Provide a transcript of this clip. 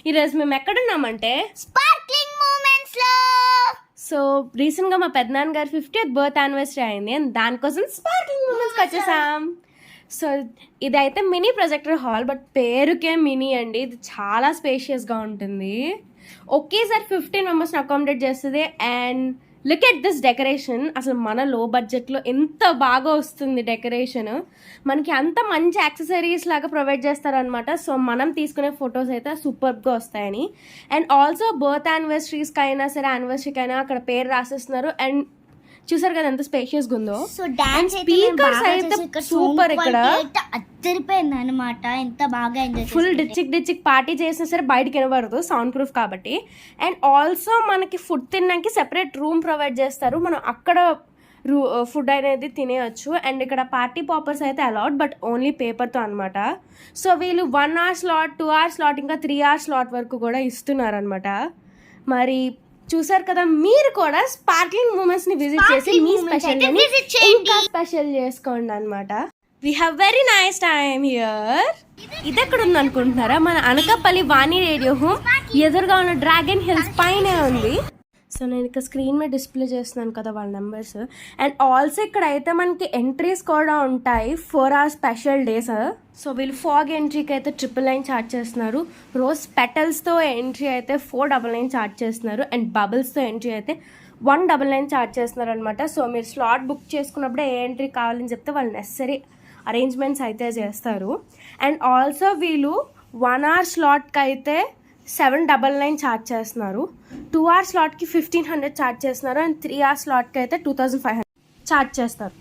ఈరోజు మేము ఎక్కడున్నామంటే sparkling moments లో. సో రీసెంట్గా మా పెద్దనాన్న గారి 50th బర్త్ యానివర్సరీ అయింది అండ్ దానికోసం స్పార్క్లింగ్ మూమెంట్స్కి వచ్చేసాం. సో ఇదైతే మినీ ప్రొజెక్టర్ హాల్, బట్ పేరుకే మినీ అండి. ఇది చాలా స్పేషియస్గా ఉంటుంది. ఒకేసారి 15 మెంబర్స్ని అకామిడేట్ చేస్తుంది. And look at this decoration. అసలు మన లో బడ్జెట్లో ఎంత బాగా వస్తుంది డెకరేషన్. మనకి అంత మంచి యాక్సెసరీస్ లాగా ప్రొవైడ్ చేస్తారనమాట. సో మనం తీసుకునే ఫొటోస్ అయితే సూపర్గా వస్తాయని. అండ్ ఆల్సో బర్త్ యానివర్సరీస్కి అయినా సరే, యానివర్సరీకి అయినా అక్కడ పేరు రాసేస్తున్నారు. అండ్ చూసారు కదా ఎంత స్పేషియస్గా ఉందో. సో డాన్స్ స్పీకర్స్ అయితే సూపర్. ఇక్కడ అద్దరిపోయింది అనమాట. ఎంత బాగా ఎంజాయ్, ఫుల్ డిచ్చిక్ పార్టీ చేసినా సరే బయటకి వినబడదు, సౌండ్ ప్రూఫ్ కాబట్టి. అండ్ ఆల్సో మనకి ఫుడ్ తినడానికి సెపరేట్ రూమ్ ప్రొవైడ్ చేస్తారు. మనం అక్కడ ఫుడ్ అనేది తినేయచ్చు. అండ్ ఇక్కడ పార్టీ పాపర్స్ అయితే అలౌడ్, బట్ ఓన్లీ పేపర్తో అనమాట. సో వీళ్ళు 1 hour స్లాట్, 2 hour స్లాట్, ఇంకా 3 hour స్లాట్ వరకు కూడా ఇస్తున్నారు అనమాట. మరి చూసారు కదా, మీరు కూడా స్పార్క్లింగ్ మూమెంట్స్ ని విజిట్ చేసి మీ స్పెషల్ ఇంకా స్పెషల్ చేసుకోండి అనమాట. We have very nice time here. ఇది ఎక్కడ ఉంది అనుకుంటున్నారా? మన అనకాపల్లి వాణి రేడియో హోమ్ ఎదురుగా ఉన్న డ్రాగన్ హిల్స్ పైనే ఉంది. సో నేను ఇక్కడ స్క్రీన్ మీద డిస్ప్లే చేస్తున్నాను కదా వాళ్ళ నెంబర్స్. అండ్ ఆల్సో ఇక్కడ అయితే మనకి ఎంట్రీస్ కూడా ఉంటాయి, 4 hour స్పెషల్ డేస్. సో వీళ్ళు ఫాగ్ ఎంట్రీకి అయితే 999 ఛార్జ్ చేస్తున్నారు. రోజ్ పెటల్స్తో ఎంట్రీ అయితే 499 ఛార్జ్ చేస్తున్నారు. అండ్ బబుల్స్తో ఎంట్రీ అయితే 199 ఛార్జ్ చేస్తున్నారు అనమాట. సో మీరు స్లాట్ బుక్ చేసుకున్నప్పుడే ఏ ఎంట్రీ కావాలని చెప్తే వాళ్ళు నెసరీ అరేంజ్మెంట్స్ అయితే చేస్తారు. అండ్ ఆల్సో వీళ్ళు 1 hour స్లాట్కి అయితే 799 ఛార్జ్ చేస్తున్నారు. 2 hour స్లాట్కి 1500 ఛార్జ్ చేస్తున్నారు. అండ్ 3 hour స్లాట్కి అయితే 2500 ఛార్జ్ చేస్తారు.